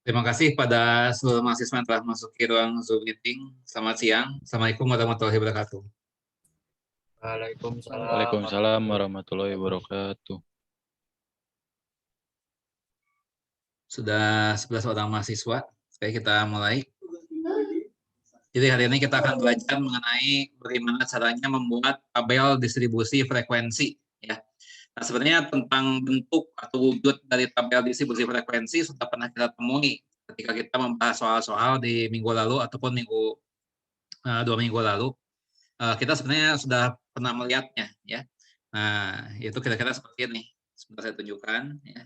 Terima kasih pada seluruh mahasiswa yang telah masuk ke ruang Zoom meeting. Selamat siang. Assalamualaikum warahmatullahi wabarakatuh. Waalaikumsalam Waalaikumsalam warahmatullahi wabarakatuh. Sudah 11 orang mahasiswa. Oke, kita mulai. Jadi hari ini kita akan belajar mengenai bagaimana caranya membuat tabel distribusi frekuensi. Ya. Nah, sebenarnya tentang bentuk atau wujud dari tabel distribusi frekuensi sudah pernah kita temui ketika kita membahas soal-soal di minggu lalu ataupun 2 minggu lalu. Kita sebenarnya sudah pernah melihatnya, ya. Nah, itu kira-kira seperti ini. Sebentar saya tunjukkan, ya.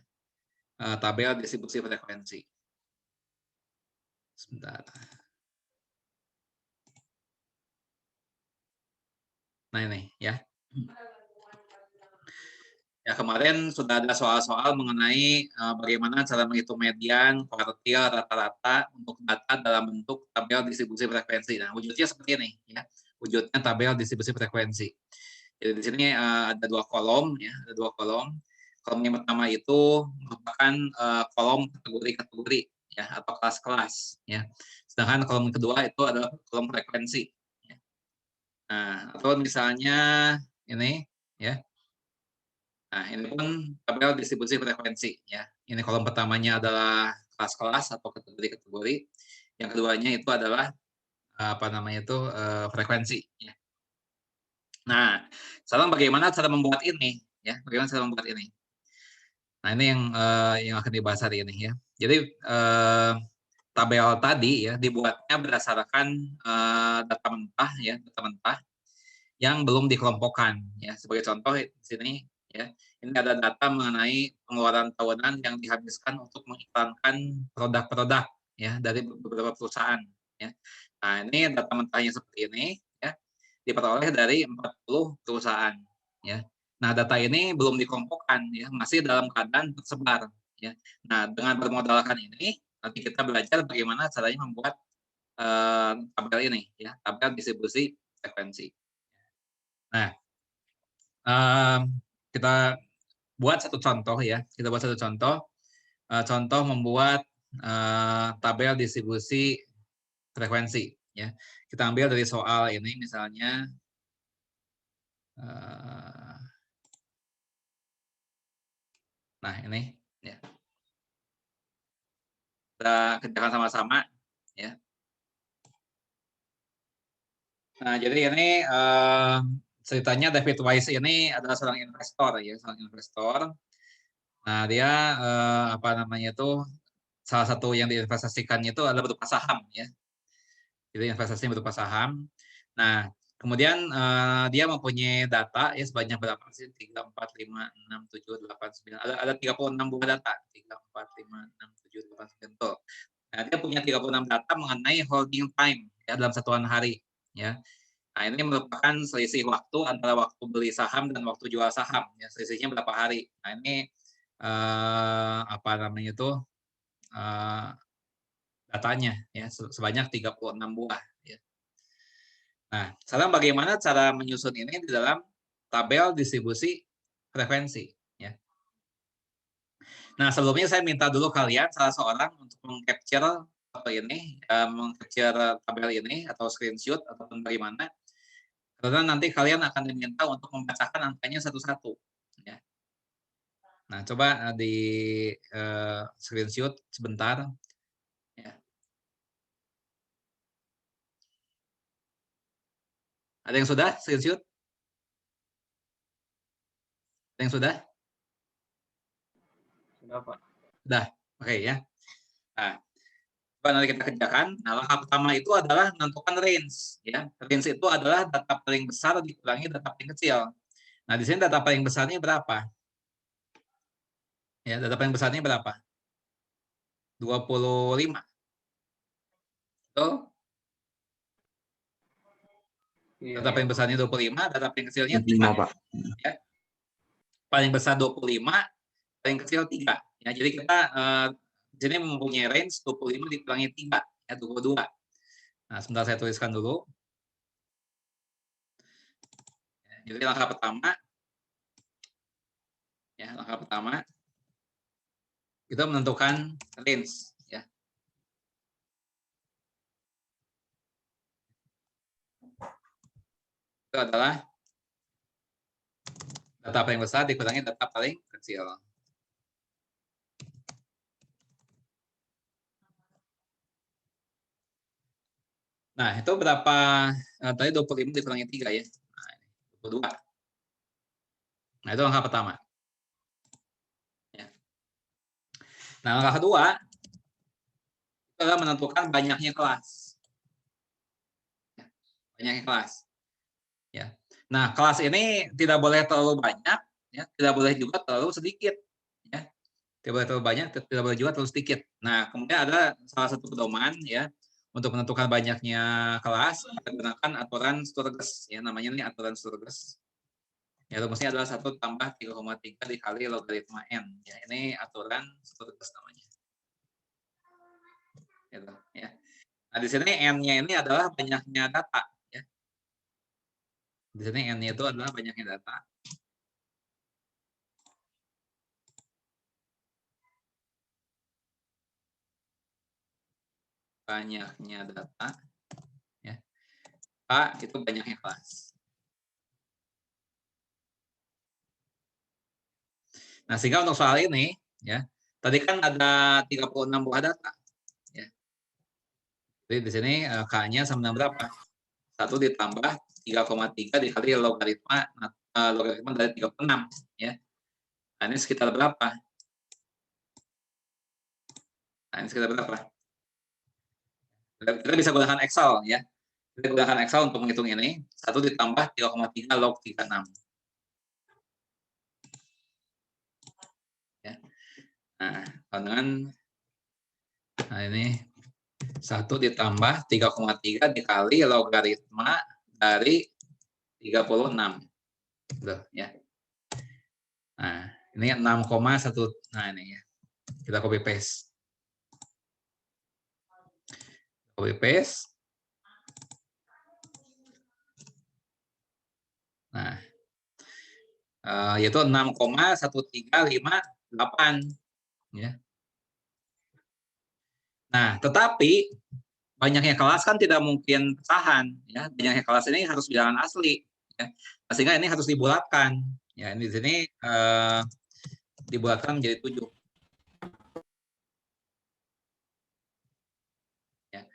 Tabel distribusi frekuensi. Sebentar. Nah ini, ya. Ya, kemarin sudah ada soal-soal mengenai bagaimana cara menghitung median, kuartil, rata-rata untuk data dalam bentuk tabel distribusi frekuensi. Nah, wujudnya seperti ini, ya. Wujudnya tabel distribusi frekuensi. Jadi di sini ada dua kolom, ya, ada dua kolom. Kolom yang pertama itu merupakan kolom kategori-kategori, ya, atau kelas-kelas, ya. Sedangkan kolom kedua itu adalah kolom frekuensi. Ya. Nah, atau misalnya ini, ya. Nah, ini pun tabel distribusi frekuensi, ya. Ini kolom pertamanya adalah kelas-kelas atau kategori-kategori. Yang keduanya itu adalah apa namanya itu frekuensi, ya. Nah, sekarang bagaimana cara membuat ini, ya? Bagaimana cara membuat ini? Nah, ini yang akan dibahas hari ini, ya. Jadi tabel tadi, ya, dibuatnya berdasarkan data mentah, ya, data mentah yang belum dikelompokkan, ya. Sebagai contoh di sini, ya, ini ada data mengenai pengeluaran tahunan yang dihabiskan untuk mengiklankan produk-produk, ya, dari beberapa perusahaan, ya. Nah, ini data mentahnya seperti ini, ya, diperoleh dari 40 perusahaan, ya. Nah, data ini belum dikelompokkan, ya, masih dalam keadaan tersebar, ya. Nah, dengan bermodalkan ini, nanti kita belajar bagaimana caranya membuat tabel ini, ya, tabel distribusi frekuensi. Nah, kita buat satu contoh, ya. Kita buat satu contoh. Contoh membuat tabel distribusi frekuensi, ya. Kita ambil dari soal ini, misalnya nah ini, ya. Kita kerjakan sama-sama, ya. Nah, jadi ini ceritanya David Wise ini adalah seorang investor, ya, seorang investor. Nah, dia apa namanya itu salah satu yang diinvestasikannya itu adalah berupa saham, ya. Jadi investasinya berupa saham. Nah, kemudian dia mempunyai data, ya, sebanyak berapa sih? 3, 4, 5, 6, 7, 8, 9. Ada 36 buah data. 3, 4, 5, 6, 7, 8, 9. Tuh. Nah, dia punya 36 data mengenai holding time, ya, dalam satuan hari, ya. Nah, ini merupakan selisih waktu antara waktu beli saham dan waktu jual saham, ya. Selisihnya berapa hari. Nah, ini apa namanya itu datanya, ya, sebanyak 36 buah, ya. Nah, sekarang bagaimana cara menyusun ini di dalam tabel distribusi frekuensi, ya. Nah, sebelumnya saya minta dulu kalian salah seorang untuk mengcapture apa ini, mengcapture tabel ini atau screenshot ataupun bagaimana. Karena nanti kalian akan diminta untuk membacakan angkanya satu-satu, ya. Nah, coba di screenshot sebentar, ya. Ada yang sudah screenshot? Ada yang sudah? Sudah, Pak. Sudah, oke, ya. Nah, coba nanti kita kerjakan. Nah, langkah pertama itu adalah menentukan range, ya. Range itu adalah data paling besar dikurangi data paling kecil. Nah, di sini data paling besarnya berapa? Ya, data paling besarnya berapa? 25. Betul? Data paling besarnya 25, data paling kecilnya 3. Pak. Ya. Paling besar 25, paling kecil 3. Ya, jadi kita di sini mempunyai range 25 dikurangi 3, ya, 22. Nah, sebentar saya tuliskan dulu. Jadi langkah pertama, ya, langkah pertama kita menentukan range, ya. adalah data paling besar dikurangi data paling kecil. Nah, itu berapa? Tadi 25 dikurangi 3 ya. Nah, 22. Nah, itu langkah pertama. Ya. Nah, langkah kedua itu adalah menentukan banyaknya kelas. Banyaknya kelas. Ya. Nah, kelas ini tidak boleh terlalu banyak, ya, tidak boleh juga terlalu sedikit. Ya. Tidak boleh terlalu banyak, tidak boleh juga terlalu sedikit. Nah, kemudian ada salah satu pedoman ya untuk menentukan banyaknya kelas, kita gunakan aturan Sturges, ya namanya ini aturan Sturges. Ya, rumusnya adalah 1 tambah 3,3 dikali logaritma N. Ya, ini aturan Sturges namanya. Gitu, ya. Nah, di sini N-nya ini adalah banyaknya data. Ya. Di sini N-nya itu adalah banyaknya data. Banyaknya data. Ya. A itu banyaknya kelas. Nah, sehingga untuk soal ini, ya, tadi kan ada 36 buah data. Ya. Jadi di sini K-nya sama dengan berapa? 1 ditambah 3,3 dikali logaritma dari 36. Ya. Nah, ini sekitar berapa? Nah, ini sekitar berapa? Kita bisa gunakan Excel, ya. Kita gunakan Excel untuk menghitung ini. 1 ditambah 3,3 log 36. Ya. Nah, dengan ini 1 ditambah 3,3 dikali logaritma dari 36. Tuh, ya. Nah, ini 6,1. Nah, ini ya. Kita copy paste. Copy paste. Nah, yaitu 6,1358. Ya. Nah, tetapi banyaknya kelas kan tidak mungkin pecahan. Ya. Banyaknya kelas ini harus bilangan asli. Ya. Sehingga ini harus dibulatkan. Ya, ini di sini dibulatkan menjadi 7. Ya.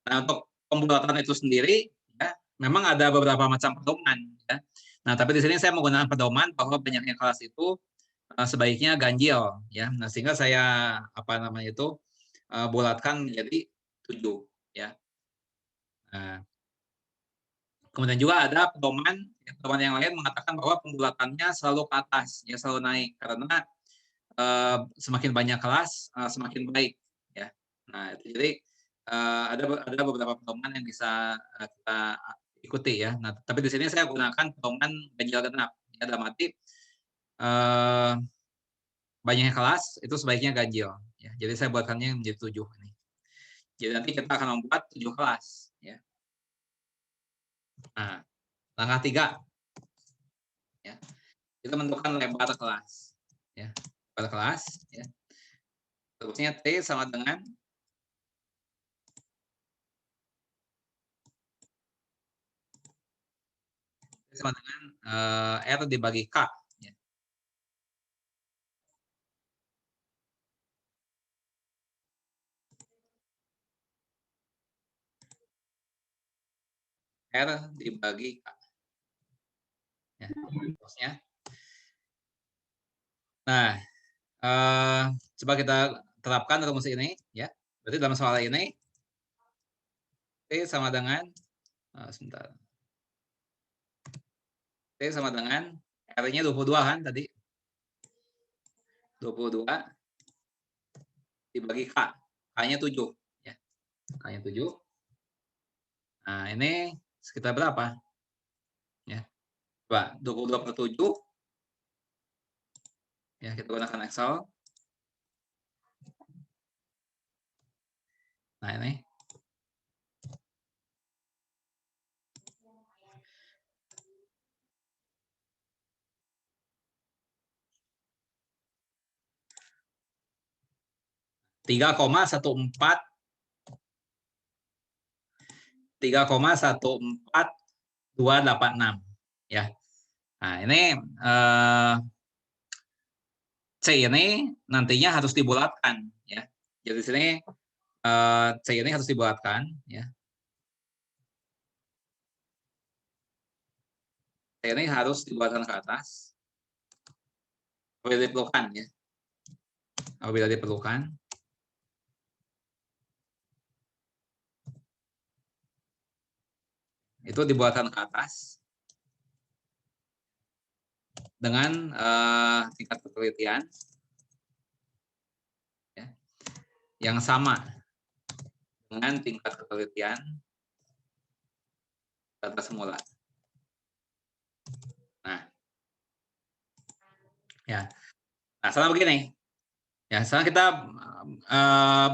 Nah, untuk pembulatan itu sendiri, ya, memang ada beberapa macam pedoman. Ya. Nah, tapi di sini saya menggunakan pedoman bahwa banyaknya kelas itu sebaiknya ganjil. Ya. Nah, sehingga saya bulatkan menjadi 7. Ya. Nah, kemudian juga ada pedoman yang lain mengatakan bahwa pembulatannya selalu ke atas, ya selalu naik karena semakin banyak kelas semakin baik. Ya. Nah, itu jadi ada beberapa pedoman yang bisa kita ikuti ya. Nah, tapi di sini saya gunakan pedoman ganjil genap. Ya, dalam arti banyaknya kelas itu sebaiknya ganjil. Ya. Jadi saya buatkannya menjadi 7 ini. Jadi nanti kita akan membuat 7 kelas. Ya. Nah, langkah 3. Ya. Kita menentukan lebar kelas. Ya. Lebar kelas. Ya. Terusnya T sama dengan R dibagi K. Ya. R dibagi K. Ya. Terusnya. Nah, coba kita terapkan rumus ini. Ya. Berarti dalam soal ini, T sama dengan, sebentar. T sama dengan, R-nya 22 kan tadi. 22 dibagi K. K-nya 7. Ya. K-nya 7. Nah, ini sekitar berapa? Ya. Coba, 22 per 7. Ya, kita gunakan Excel. Nah, ini. Tiga koma 14286. ya. Nah, ini C ini nantinya harus dibulatkan, ya. Jadi di sini C ini harus dibulatkan, ya. C ini harus dibulatkan ke atas. Apabila diperlukan, ya. Apabila diperlukan. Itu dibuatkan ke atas dengan tingkat ketelitian ya, yang sama dengan tingkat ketelitian data semula. Nah, ya. Nah, sekarang begini. Ya, sekarang kita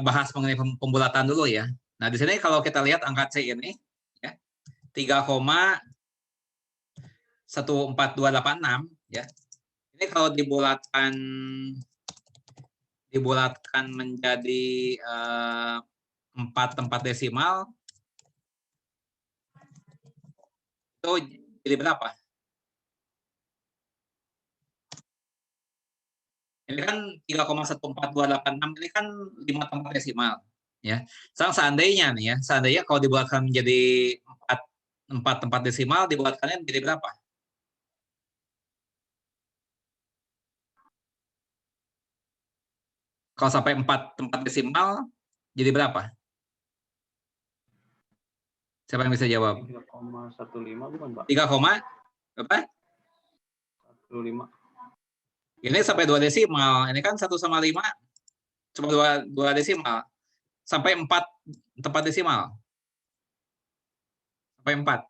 bahas mengenai pembulatan dulu ya. Nah, di sini kalau kita lihat angka C ini ya, 3,14286 ya. Ini kalau dibulatkan menjadi 4 tempat desimal itu jadi berapa? Ini kan 3,14286 ini kan 5 tempat desimal ya. Seandainya nih ya, seandainya kalau dibuatkan menjadi 4 tempat desimal dibuatkannya menjadi berapa? Kalau sampai 4 tempat desimal jadi berapa? Siapa yang bisa jawab? 3,15 bukan, Pak? 3, berapa? 15. Ini sampai 2 desimal. Ini kan 1 sama 5 cuma 2 desimal. Sampai 4 tempat desimal. Sampai 4.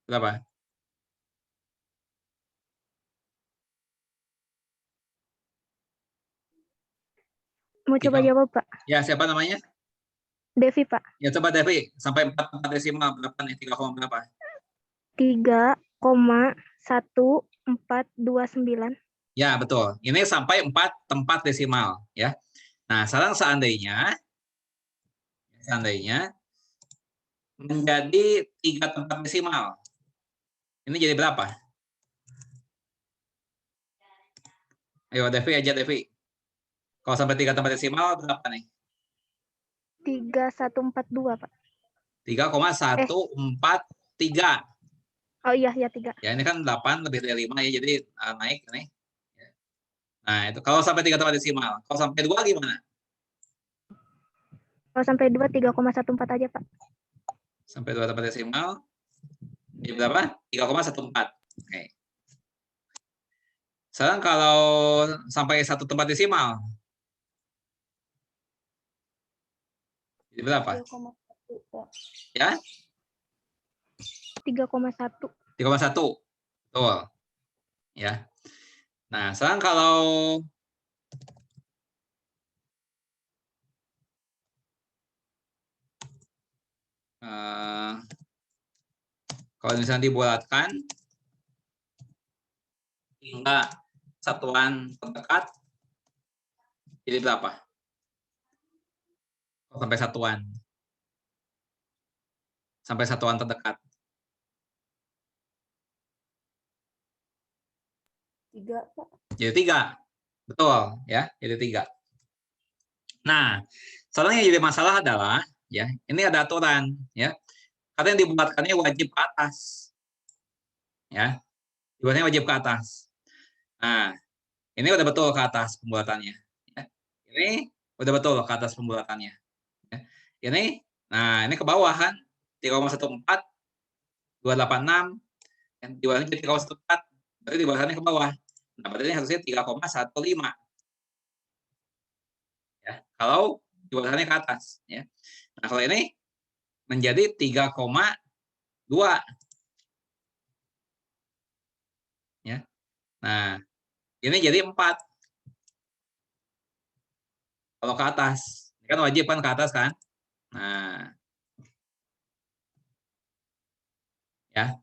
Berapa? Mau coba jawab, Pak. Ya, siapa namanya? Devi, Pak. Ya, coba Devi. Sampai 4 tempat desimal berapa nih? 3, berapa? 3,1429. Ya, betul. Ini sampai 4 tempat desimal. Ya. Nah, sekarang seandainya menjadi 3 tempat desimal. Ini jadi berapa? Ayo, Devi aja, Devi. Kalau sampai 3 tempat desimal berapa nih? 3142, Pak. 3,143. Oh iya, 3. Ya, ini kan 8 lebih dari 5 ya, jadi naik nih. Nah, itu kalau sampai 3 tempat desimal. Kalau sampai 2 gimana? Kalau sampai 2, 3,14 aja, Pak. Sampai 2 tempat desimal. Jadi berapa? 3,14. Oke. Sekarang kalau sampai 1 tempat desimal. Jadi berapa? 3,1. Ya? 3,1. 3,1. Betul. Ya. Nah, sekarang kalau misalnya dibulatkan hingga satuan terdekat, jadi berapa? Sampai satuan. Sampai satuan terdekat. 3, Pak. Jadi 3. Betul, ya. Jadi 3. Nah, sekarang yang jadi masalah adalah, ya, ini ada aturan, ya. Karena yang dibulatkannya wajib ke atas. Ya. Dibuatnya wajib ke atas. Nah, ini udah betul ke atas pembulatannya. Ya. Ini udah betul ke atas pembulatannya. Ya. Ini, nah ini ke bawah kan, 3,14286, yang dibulatnya jadi 3,14, berarti dibulatannya ke bawah. Nah, berarti ini harusnya 3,15. Ya, kalau dibulatannya ke atas. Ya. Nah, kalau ini menjadi 3,2. Ya. Nah, ini jadi 4. Kalau ke atas. Ini kan wajib kan ke atas kan? Nah. Ya.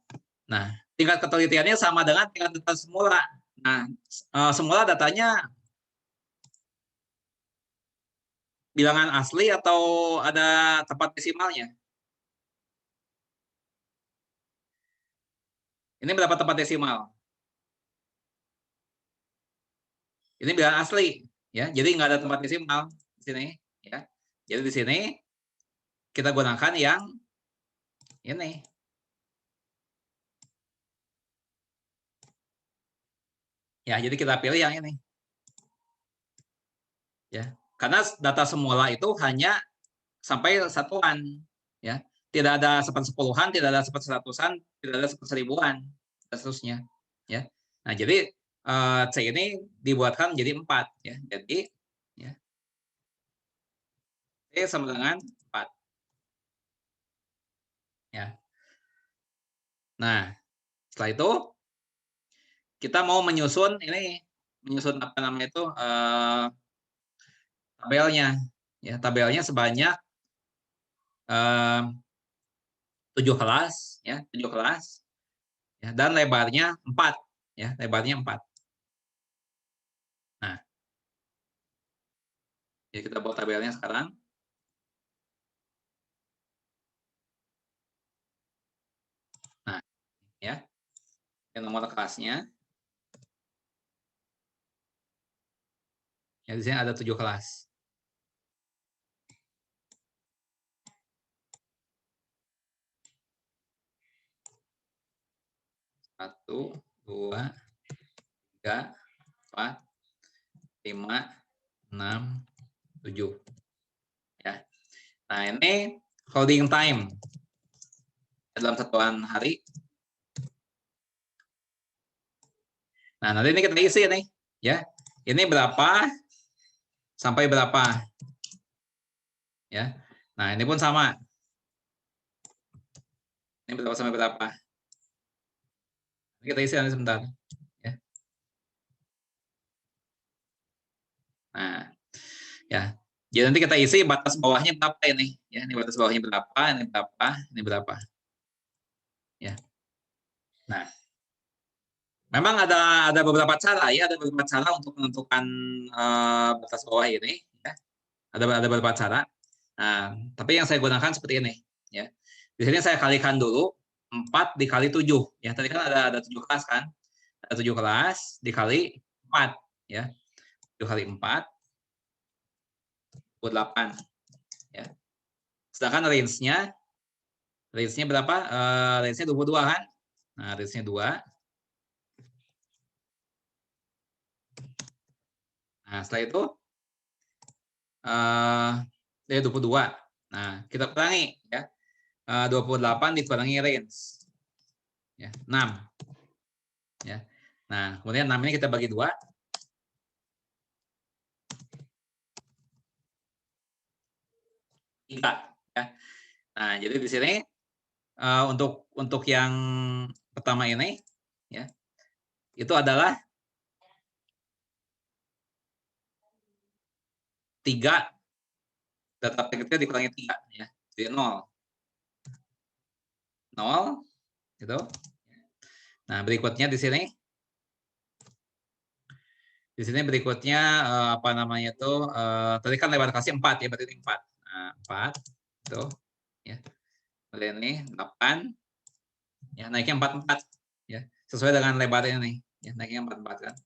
Nah, tingkat ketelitiannya sama dengan tingkat data semula. Nah, semula datanya bilangan asli atau ada tempat desimalnya? Ini berapa tempat desimal? Ini bilangan asli, ya. Jadi nggak ada tempat desimal di sini, ya. Jadi di sini kita gunakan yang ini. Ya, jadi kita pilih yang ini. Ya, karena data semula itu hanya sampai satuan, ya. Tidak ada sepersepuluhan, tidak ada seperseratusan, tidak ada seperseribuan, dan seterusnya, ya. Nah, jadi C ini dibuatkan jadi 4, ya. Jadi ya, C sama dengan 4. Ya. Nah, setelah itu kita mau menyusun ini, menyusun apa namanya itu tabelnya, ya. Tabelnya sebanyak 7 kelas, ya, 7 kelas, ya, dan lebarnya 4, ya, lebarnya 4. Nah, jadi kita buat tabelnya sekarang. Nah, ya, ini nomor kelasnya. Ya, di sini ada 7 kelas. Satu, 2, 3, 4, 5, 6, 7. Ya. Nah, ini holding time dalam satuan hari. Nah, nanti ini kita isi nih, ya. Ini berapa sampai berapa? Ya. Nah, ini pun sama. Ini berapa sampai berapa? Kita isi nanti sebentar, ya. Nah, ya. Jadi nanti kita isi batas bawahnya berapa ini, ya. Ini batas bawahnya berapa, ini berapa, ini berapa. Ya. Nah, memang ada beberapa cara, ya, ada beberapa cara untuk menentukan batas bawah ini, ya. Ada beberapa cara. Nah, tapi yang saya gunakan seperti ini, ya. Di sini saya kalikan dulu 4 dikali 7, ya. Tadi kan ada 7 kelas kan? Ada 7 kelas dikali 4, ya. 7 kali 4 8, ya. Sedangkan range-nya berapa? Range-nya 22 kan? Nah, range-nya 2. Nah, setelah itu 22. Nah, kita kurangi, ya. 28 dikurangi range. Ya, 6. Ya. Nah, kemudian 6 ini kita bagi 2. 3, ya. Nah, jadi di sini untuk yang pertama ini, ya, itu adalah 3 data packetnya dikurangi 3, ya. Jadi 0. 0 gitu. Nah, berikutnya di sini berikutnya apa namanya itu tadi kan lebar kasih 4, ya, berarti 4. Nah, 4 itu, ya. Kemudian ini 8, ya, naiknya 44, ya. Sesuai dengan lebar ini, ya, naiknya 44 kan.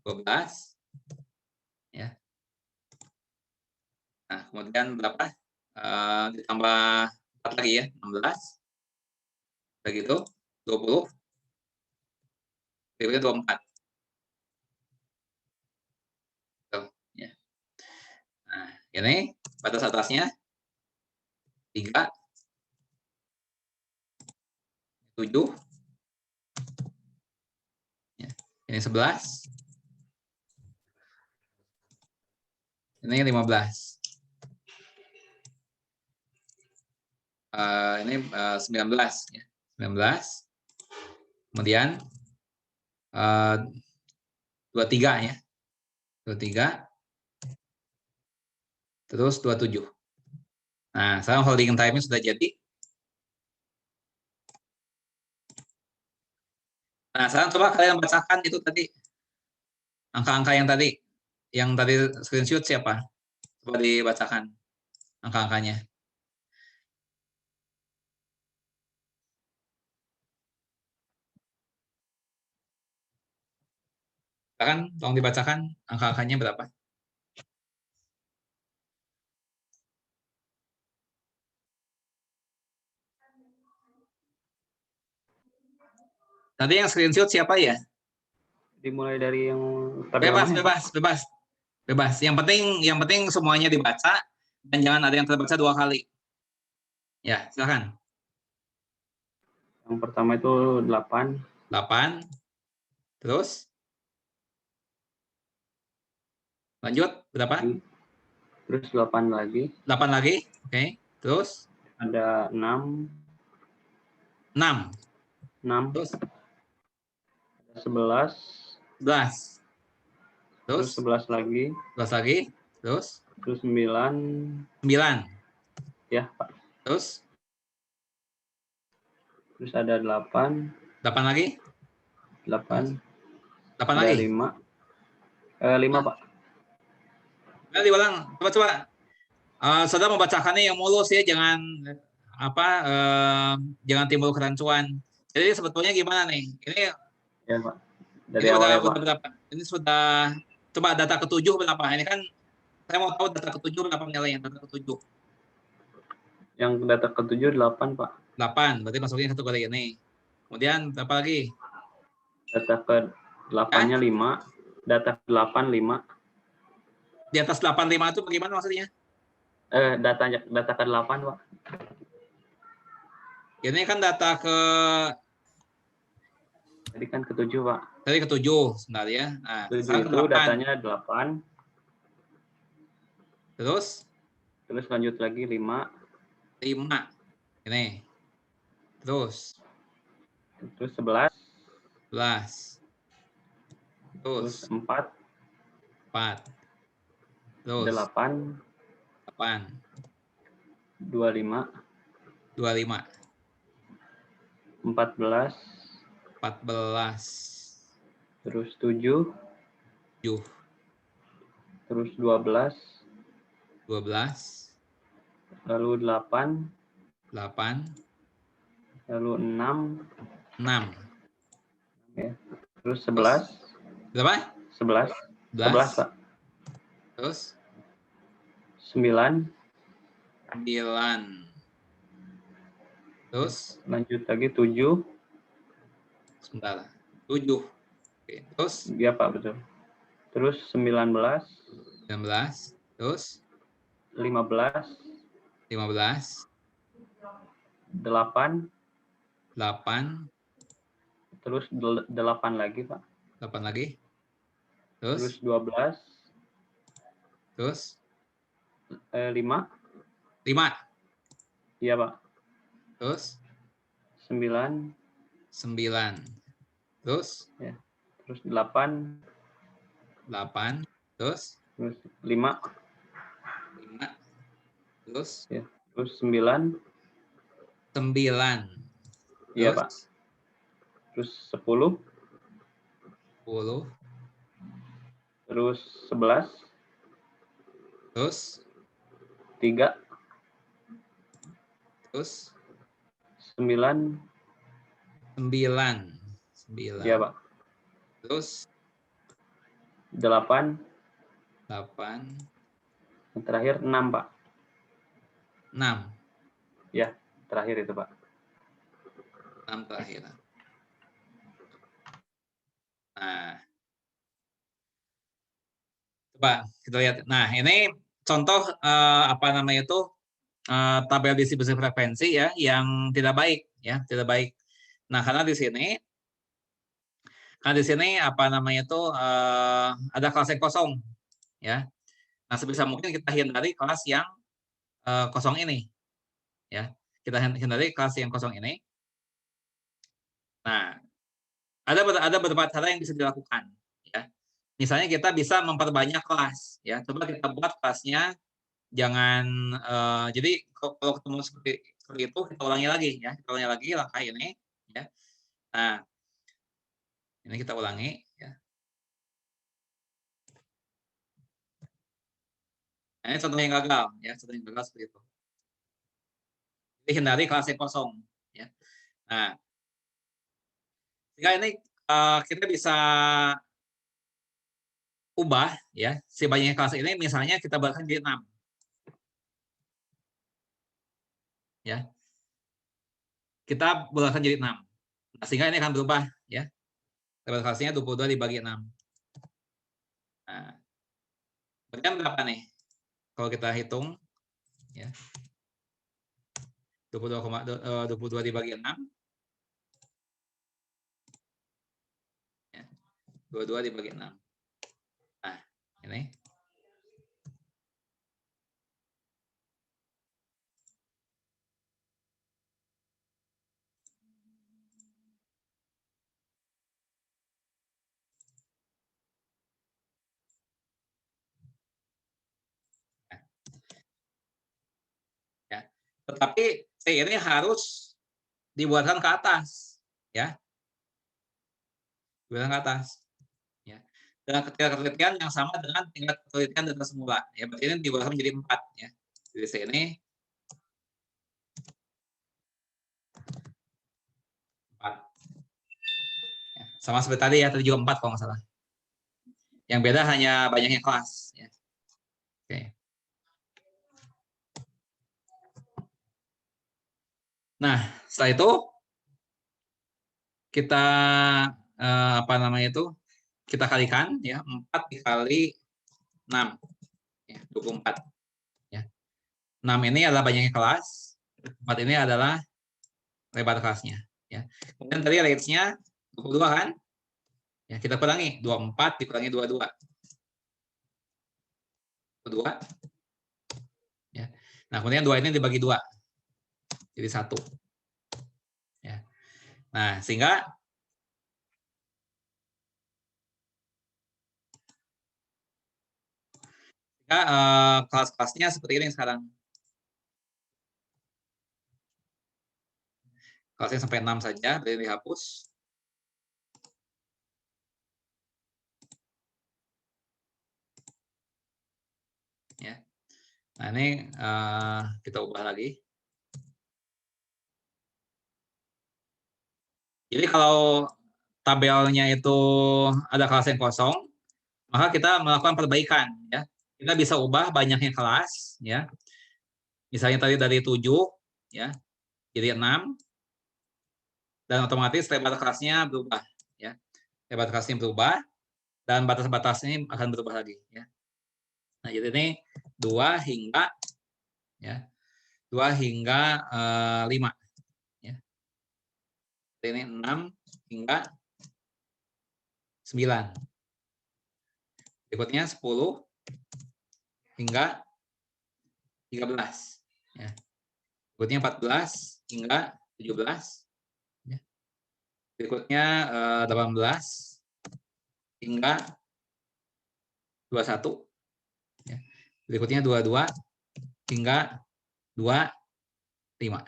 12, ya. Nah, kemudian berapa? Ditambah 4 lagi, ya, 16. Begitu, 20. Berikutnya 24. Tuh, ya. Nah, ini batas atasnya 3, 7, ya. Ini 11. Ini 15. Ini 19, ya. 19. Kemudian 23, ya. 23. Terus 27. Nah, sekarang holding time-nya sudah jadi. Nah, sekarang coba kalian bacakan itu tadi. Angka-angka yang tadi screenshot siapa? Coba dibacakan angka-angkanya. Silakan, tolong dibacakan angka-angkanya berapa. Tadi yang screenshot siapa ya? Dimulai dari yang tabel Bebas, mana ya, Pak? bebas, bebas, bebas. Yang penting semuanya dibaca dan jangan ada yang terbaca 2 kali. Ya, silakan. Yang pertama itu 8. 8. Terus? Lanjut, berapa? Terus 8 lagi. 8 lagi. Oke. Terus? Ada 6. 6. 6. Terus? Ada 11. 11. Terus Terus? 11 lagi. 11 lagi. Terus? Terus 9. 9. Ya, Pak. Terus? Terus ada 8. 8 lagi. 8. 8 Ada lagi. 5. 5, Pak. Nah, diulang. Coba. Saudara membacakannya yang mulus ya, jangan jangan timbul kerancuan. Jadi sebetulnya gimana nih? Ini Ya, Pak. Dari ini awal udah ya, Pak. berapa? Ini sudah coba data ketujuh berapa? Ini kan saya mau tahu data ketujuh berapa nilainya, data ketujuh. Yang data ke-7 8, Pak. 8, berarti masuknya kategori ini. Kemudian berapa lagi? Data ke-8-nya 5. Data ke-8 5. Di atas 85 itu bagaimana maksudnya? Data ke-8, Pak. Ini kan data Tadi kan ke-7, Pak. tadi ke-7 sebentar ya. Nah, 7 sekarang itu ke-8. datanya 8. Terus Lanjut lagi 5. 5. Ini. Terus 11. 11. Terus Terus 4. 4. Terus 8. 8. 25. 25. 14. 14. Terus 7. 7. Terus 12. 12. Lalu 8. 8. Lalu 6. 6. Ya. Terus 11. Berapa? 11. 11, Pak. Terus 9. 9. Terus Lanjut lagi 7. sebentar. 7. Oke. Terus Ya, Pak, betul. Terus 19. 19. Terus 15. 15. 8. 8. Terus 8 lagi, Pak. 8 lagi. Terus Terus 12. Terus 5. 5. Iya, Pak. Terus 9. 9. Terus Ya. Terus 8. 8. Terus Terus 5. 5. Terus Ya. Terus 9. 9. Iya, Terus Pak. Terus 10. 10. Terus 11. Terus 3. Terus 9. 9. Iya, Pak. Terus 8. 8. Yang terakhir 6, Pak. 6. Ya, terakhir itu, Pak. 6 terakhir. Nah, coba kita lihat. Nah, ini contoh tabel distribusi frekuensi ya yang tidak baik ya, tidak baik. Nah, karena di sini ada kelas yang kosong ya. Nah, sebisa mungkin kita hindari kelas yang kosong ini ya. Kita hindari kelas yang kosong ini. Nah, ada beberapa cara yang bisa dilakukan ya. Misalnya kita bisa memperbanyak kelas ya. Coba kita buat kelasnya jangan jadi kalau ketemu seperti itu kita ulangi lagi ya. Kita ulangi lagi langkah ini ya. Nah, ini kita ulangi ya. Nah, ini contoh yang gagal ya, contoh yang gagal seperti itu. Jadi hindari kelas yang kosong ya. Nah, sehingga ini kita bisa ubah ya si banyaknya kelas ini, misalnya kita buatkan jadi 6. Ya. Kita buatkan jadi 6. Nah, sehingga ini akan berubah ya. Lebar kelasnya 22 dibagi 6. Nah, berarti berapa nih? Kalau kita hitung ya. 22 dibagi 6. Ya. 22 dibagi 6. Nah, ini. Ya. Tetapi C ini harus dibuatkan ke atas, ya. Dibuatkan ke atas. Ya. Dengan ketelitian yang sama dengan tingkat ketelitian data semula. Ya, berarti ini dibuatkan menjadi 4 ya. Jadi C ini 4. Ya. Sama seperti tadi ya, tadi juga 4 kalau nggak salah. Yang beda hanya banyaknya kelas. Ya. Oke. Nah, setelah itu kita apa namanya itu? Kita kalikan ya, 4 dikali 6. Ya, 24. Ya. 6 ini adalah banyaknya kelas, 4 ini adalah lebar kelasnya. Ya. Kemudian tadi range-nya 22 kan? Ya, kita kurangi 24 dikurangi 22. 22. Ya. Nah, kemudian 2 ini dibagi 2. Jadi 1. Ya. Nah, sehingga kelas-kelasnya seperti ini sekarang. Kelasnya sampai 6 saja, berarti dihapus. Ya. Nah, ini kita ubah lagi. Jadi kalau tabelnya itu ada kelas yang kosong, maka kita melakukan perbaikan ya. Kita bisa ubah banyaknya kelas ya. Misalnya tadi dari 7 ya, jadi 6 dan otomatis lebar kelasnya berubah ya. Lebar kelasnya berubah dan batas-batasnya akan berubah lagi ya. Nah, jadi ini 2 hingga ya. 2 hingga 5 ya. Jadi ini 6 hingga 9. Berikutnya 10 hingga 13 ya. Berikutnya 14 hingga 17 ya. Berikutnya 18 hingga 21 ya. Berikutnya 22 hingga 25.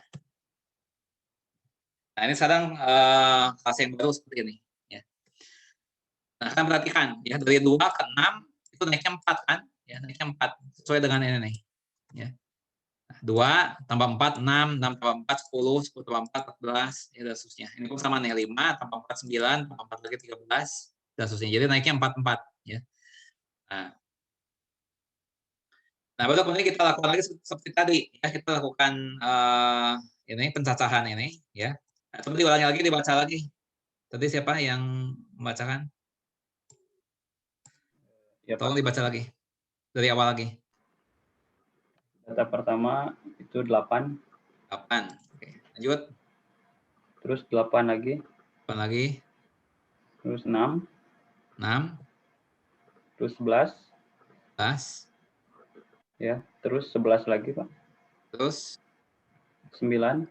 Nah, ini sekarang kelas yang baru seperti ini ya. Nah, kalian perhatikan ya, dari 2 ke 6 itu naiknya 4 kan? Ya, naiknya 4 sesuai dengan ini nih. Ya. 2 tambah 4, 6, 6 tambah 4, 10, 10 tambah 4, 14, ya, dan seterusnya. Ini pun sama nih, 5 tambah 4, 9, tambah 4 lagi 13, dan seterusnya. Jadi naiknya 4, 4. Ya. Nah, baru kemudian kita lakukan lagi seperti tadi. Ya, kita lakukan ini pencacahan ini. Ya. Nah, coba diulangi lagi, dibaca lagi. Tadi siapa yang membacakan? Ya, Tolong Pak. dibaca lagi. Dari awal lagi. Data pertama itu 8. 8. Oke, lanjut. Terus 8 lagi. 8 lagi. Terus 6. 6. Terus 11. 11. Ya, terus 11 lagi, Pak. Terus 9.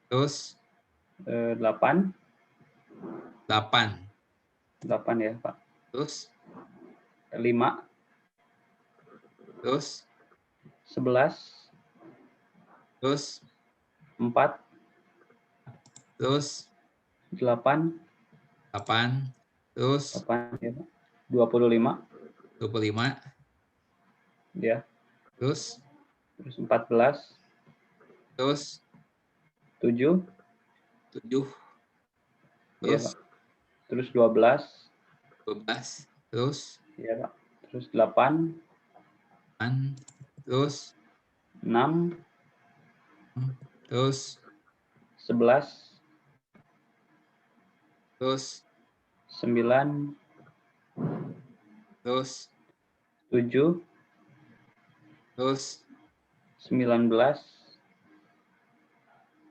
Terus 8. 8. 8 ya, Pak. Terus 5. Terus 11. Terus 4. Terus 8. 8. Terus 8 ya, Pak. 25. 25. Ya. Terus 14. Terus 7. 7. Ya, Terus Pak. Terus 12. 12. Terus Iya, Pak. Terus 8, 8, terus 6, terus 11, terus 9, terus 7, terus 19,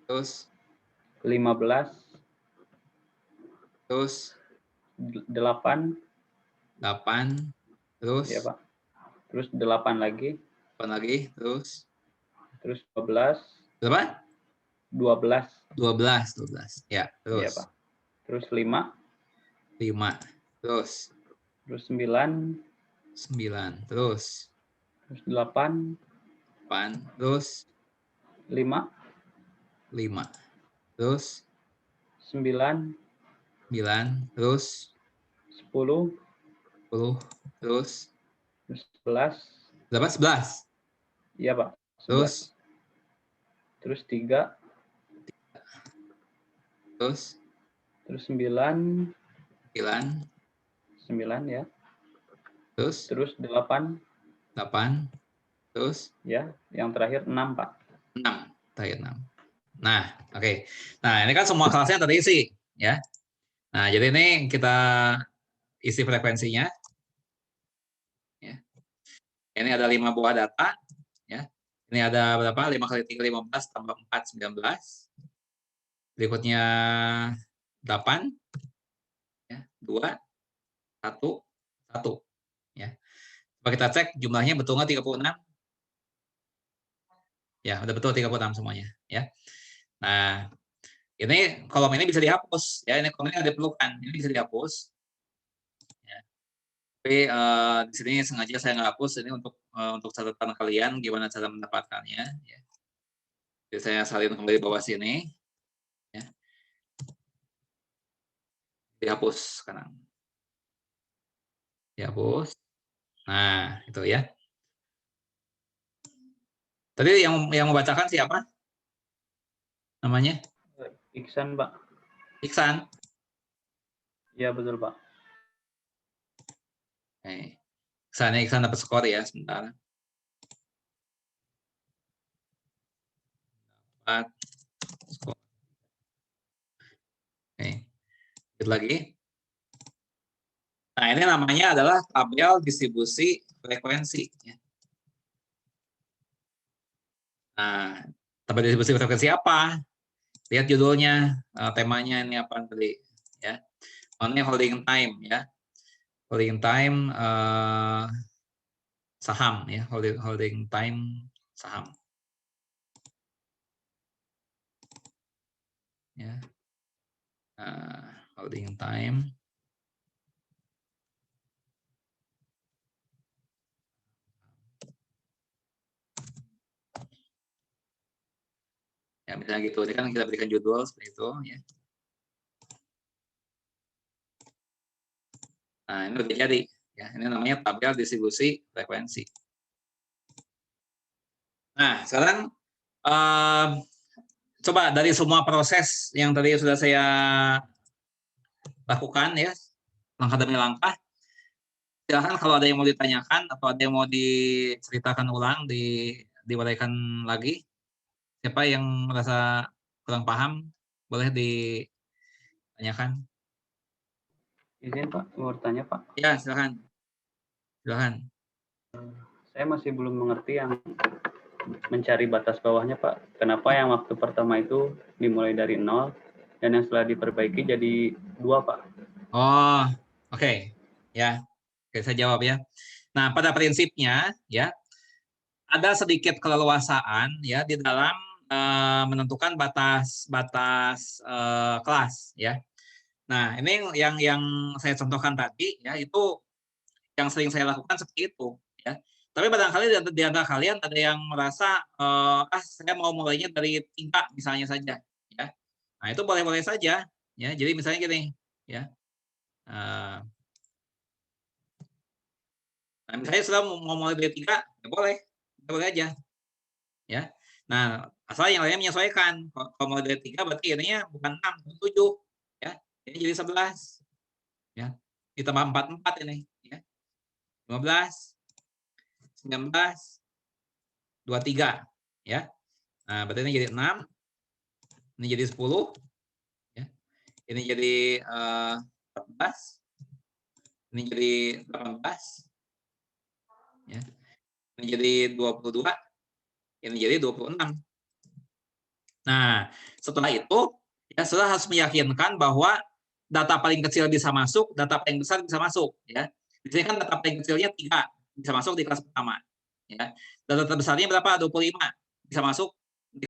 terus 15, terus 8, 8, terus ya Pak. Terus 8 lagi, 8 lagi, terus terus 12, berapa? 12, 12. Ya, ya terus Pak. Terus 5, 5, terus terus 9, 9, terus terus 8, 8, terus 5, 5, terus 9, 9, terus 10, 10, terus terus 11, berapa? 11, iya Pak. 11. terus Terus 3, terus terus 9, 9, 9 ya. terus Terus 8, 8, terus ya. Yang terakhir 6 Pak. 6, terakhir 6. Nah, oke. Nah, ini kan semua kelasnya tadi isi, ya. Nah, jadi ini kita isi frekuensinya. Ya. Ini ada 5 buah data, ya. Ini ada berapa? 5 kali 3, 15, tambah 4, 19. Berikutnya 8, ya. 2, 1, 1. Ya. Coba kita cek jumlahnya betul nggak 36? Ya, udah betul 36 semuanya. Ya. Nah, ini kolom ini bisa dihapus. Ya, ini kolom ini ada diperlukan. Ini bisa dihapus. Ya. Tapi di sini sengaja saya nggak hapus. Ini untuk catatan kalian gimana cara mendapatkannya. Ya. Jadi saya salin kembali bawah sini. Ya. Dihapus sekarang. Dihapus. Nah, itu ya. Tadi yang membacakan siapa? Namanya? Iksan Pak. Iksan. Iya betul Pak. Iksan dapat skor ya sebentar. 4 skor. Oke. Lagi. Nah, ini namanya adalah tabel distribusi frekuensi. Nah, tabel distribusi frekuensi apa? Lihat judulnya, temanya ini apa tadi? Ya, ini holding time ya, holding time saham ya, holding time saham. Ya, holding time. Ya, misalnya gitu, ini kan kita berikan judul seperti itu ya. Nah, ini udah jadi ya, ini namanya tabel distribusi frekuensi. Nah, sekarang coba dari semua proses yang tadi sudah saya lakukan ya, langkah demi langkah, silahkan kalau ada yang mau ditanyakan atau ada yang mau diceritakan ulang, diuraikan lagi. Siapa yang merasa kurang paham, boleh ditanyakan. Izin Pak, mau bertanya Pak. Ya, silakan. Silakan. Saya masih belum mengerti yang mencari batas bawahnya Pak. Kenapa yang waktu pertama itu dimulai dari 0 dan yang setelah diperbaiki jadi 2 Pak? Oh, oke. Ya, oke, saya jawab ya. Nah, pada prinsipnya ya, ada sedikit keleluasaan ya di dalam menentukan batas kelas ya. Nah, ini yang saya contohkan tadi ya, itu yang sering saya lakukan seperti itu ya. Tapi barangkali di antara kalian ada yang merasa saya mau mulainya dari 3 misalnya saja ya. Nah, itu boleh-boleh saja ya. Jadi misalnya gini ya. Nah, misalnya sudah mau mulai dari 3, ya boleh aja ya. Nah, asal yang lainnya menyesuaikan. Kalau mulai dari 3 berarti ininya bukan 6, 7 ya. Ini jadi 11 ya. Ditambah 4 ini ya. 15, 19, 23 ya. Nah, berarti ini jadi 6, ini jadi 10 ya. Ini jadi 14, ini jadi 18 ya. Ini jadi 22, ini jadi 26. Nah, setelah itu ya sudah harus meyakinkan bahwa data paling kecil bisa masuk, data paling besar bisa masuk ya. Di sini kan data paling kecilnya 3 bisa masuk di kelas pertama ya. Data terbesarnya berapa? 25 bisa masuk